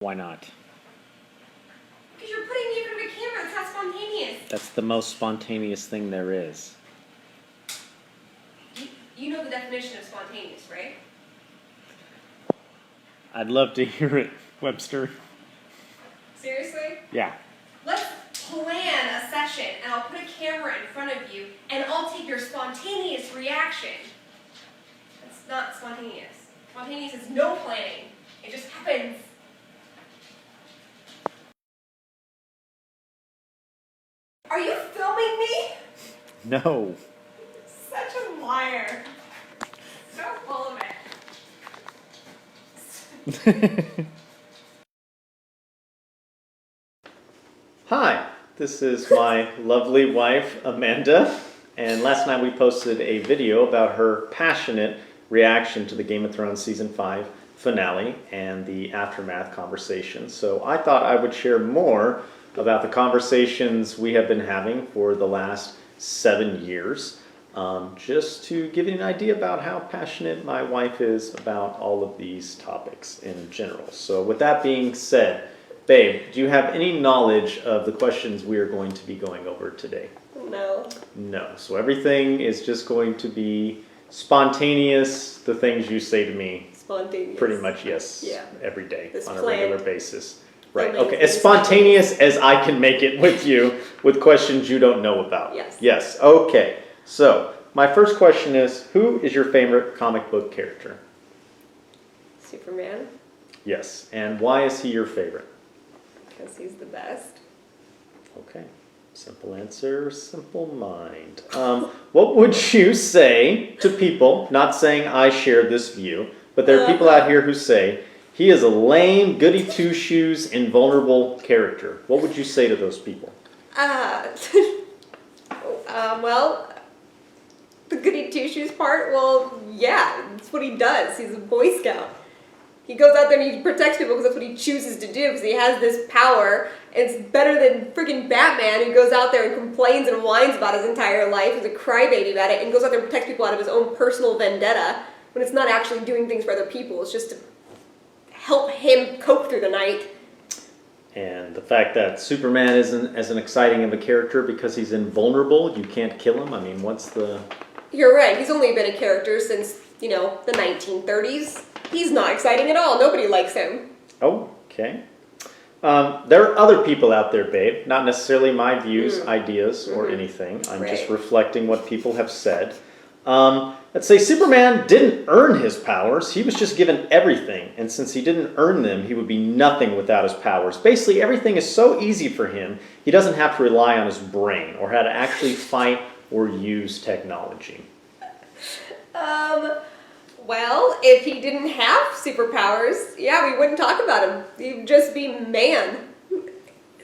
Why not? Because you're putting me in front of a camera. It's not spontaneous. That's the most spontaneous thing there is. You know the definition of spontaneous, right? I'd love to hear it, Webster. Seriously? Yeah. Let's plan a session, and I'll put a camera in front of you, and I'll take your spontaneous reaction. It's not spontaneous. Spontaneous is no planning. It just happens. Are you filming me? No. Such a liar. So full of it. Hi, this is my lovely wife, Amanda, and last night we posted a video about her passionate reaction to the Game of Thrones Season 5 finale and the aftermath conversation. So I thought I would share more about the conversations we have been having for the last 7 years, just to give you an idea about how passionate my wife is about all of these topics in general. So with that being said, babe, do you have any knowledge of the questions we are going to be going over today? No. No. So everything is just going to be spontaneous, the things you say to me. Spontaneous. Pretty much, yes. Yeah. Every day It's on planned. a regular basis. Right. Amazing. Okay. As spontaneous as I can make it with you with questions you don't know about. Yes. Yes. Okay. So my first question is, who is your favorite comic book character? Superman. Yes. And why is he your favorite? Because he's the best. Okay. Simple answer, simple mind. What would you say to people, not saying I share this view, but there are people out here who say, he is a lame, goody two-shoes, invulnerable character. What would you say to those people? Well, the goody two-shoes part, well, yeah, that's what he does. He's a Boy Scout. He goes out there and he protects people because that's what he chooses to do, because he has this power. And it's better than freaking Batman, who goes out there and complains and whines about his entire life, is a crybaby about it, and goes out there and protects people out of his own personal vendetta, when it's not actually doing things for other people. It's just to help him cope through the night. And the fact that Superman isn't as an exciting of a character because he's invulnerable, you can't kill him. I mean, what's the... You're right. He's only been a character since, the 1930s. He's not exciting at all. Nobody likes him. Okay. There are other people out there, babe. Not necessarily my views, ideas, or anything. I'm just reflecting what people have said. Let's say Superman didn't earn his powers. He was just given everything. And since he didn't earn them, he would be nothing without his powers. Basically, everything is so easy for him, he doesn't have to rely on his brain or how to actually fight or use technology. Well, if he didn't have superpowers, yeah, we wouldn't talk about him. He'd just be man.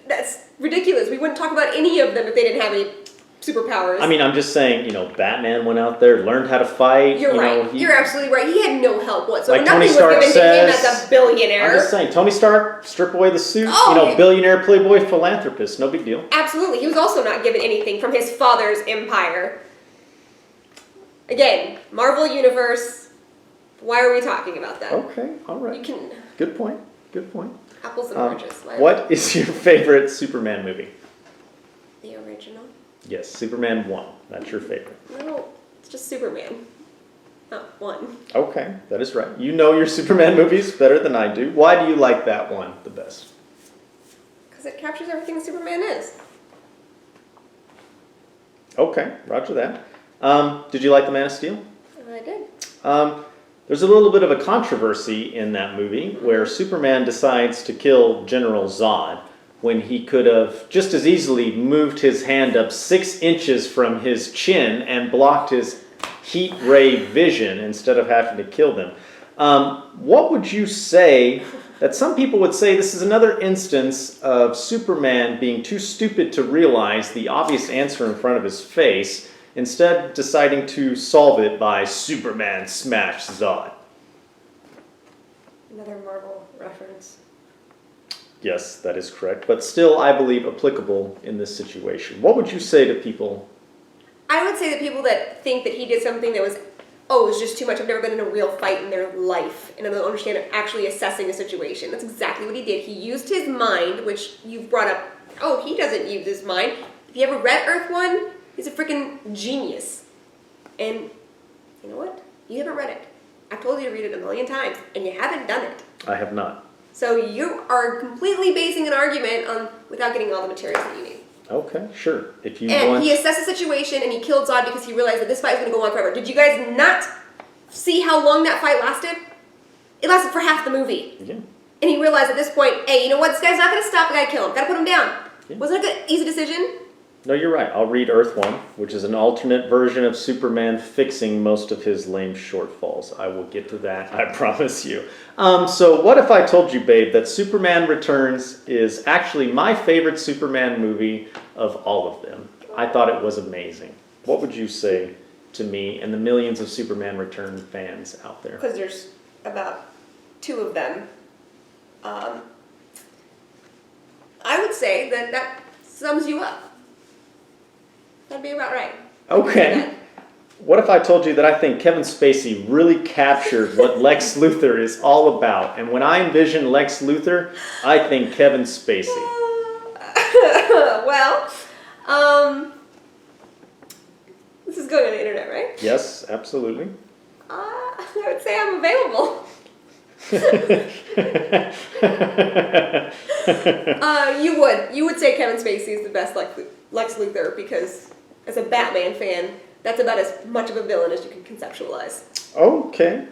That's ridiculous. We wouldn't talk about any of them if they didn't have any superpowers. I mean, I'm just saying, Batman went out there, learned how to fight. You're right. You're absolutely right. He had no help whatsoever. Like Nothing Tony Stark was given to him as a billionaire. I'm just saying, Tony Stark, strip away the suit, billionaire, playboy, philanthropist, no big deal. Absolutely. He was also not given anything from his father's empire. Again, Marvel Universe. Why are we talking about that? Okay, all right. You can... Good point. Good point. Apples and oranges. What is your favorite Superman movie? The original? Yes, Superman 1. That's your favorite. No, it's just Superman. Not 1. Okay, that is right. You know your Superman movies better than I do. Why do you like that one the best? Because it captures everything Superman is. Okay, roger that. Did you like The Man of Steel? I did. There's a little bit of a controversy in that movie where Superman decides to kill General Zod when he could have just as easily moved his hand up 6 inches from his chin and blocked his heat ray vision instead of having to kill them. What would you say that some people would say this is another instance of Superman being too stupid to realize the obvious answer in front of his face, instead deciding to solve it by Superman smash Zod? Another Marvel reference. Yes, that is correct, but still, I believe, applicable in this situation. What would you say to people? I would say that people that think that he did something that was oh, it's just too much. I've never been in a real fight in their life. And I don't understand actually assessing a situation. That's exactly what he did. He used his mind, which you've brought up. Oh, he doesn't use his mind. If you ever read Earth 1, he's a freaking genius. And you know what? You haven't read it. I've told you to read it a million times, and you haven't done it. I have not. So you are completely basing an argument on without getting all the materials that you need. Okay, sure. If you And want... he assessed the situation, and he killed Zod because he realized that this fight was going to go on forever. Did you guys not see how long that fight lasted? It lasted for half the movie. Yeah. And he realized at this point, hey, you know what? This guy's not going to stop. I got to kill him. Got to put him down. Yeah. Wasn't it a good, easy decision? No, you're right. I'll read Earth 1, which is an alternate version of Superman fixing most of his lame shortfalls. I will get to that, I promise you. So what if I told you, babe, that Superman Returns is actually my favorite Superman movie of all of them? I thought it was amazing. What would you say to me and the millions of Superman Return fans out there? Because there's about 2 of them. I would say that that sums you up. That'd be about right. Okay. What if I told you that I think Kevin Spacey really captured what Lex Luthor is all about? And when I envision Lex Luthor, I think Kevin Spacey. Well, this is going on the internet, right? Yes, absolutely. I would say I'm available. You would say Kevin Spacey is the best Lex Luthor because as a Batman fan, that's about as much of a villain as you can conceptualize. Okay.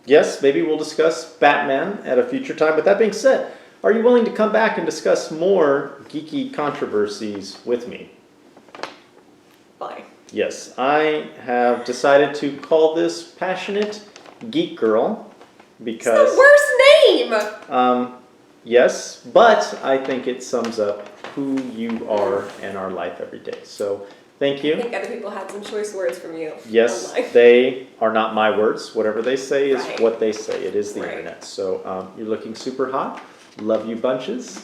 Yes, maybe we'll discuss Batman at a future time. But that being said, are you willing to come back and discuss more geeky controversies with me? Fine. Yes, I have decided to call this Passionate Geek Girl because... It's the worst name! Yes, but I think it sums up who you are and our life every day. So, thank you. I think other people had some choice words from you. Yes, online. they are not my words. Whatever they say is Right. what they say. It is the Right. internet. So, you're looking super hot. Love you bunches.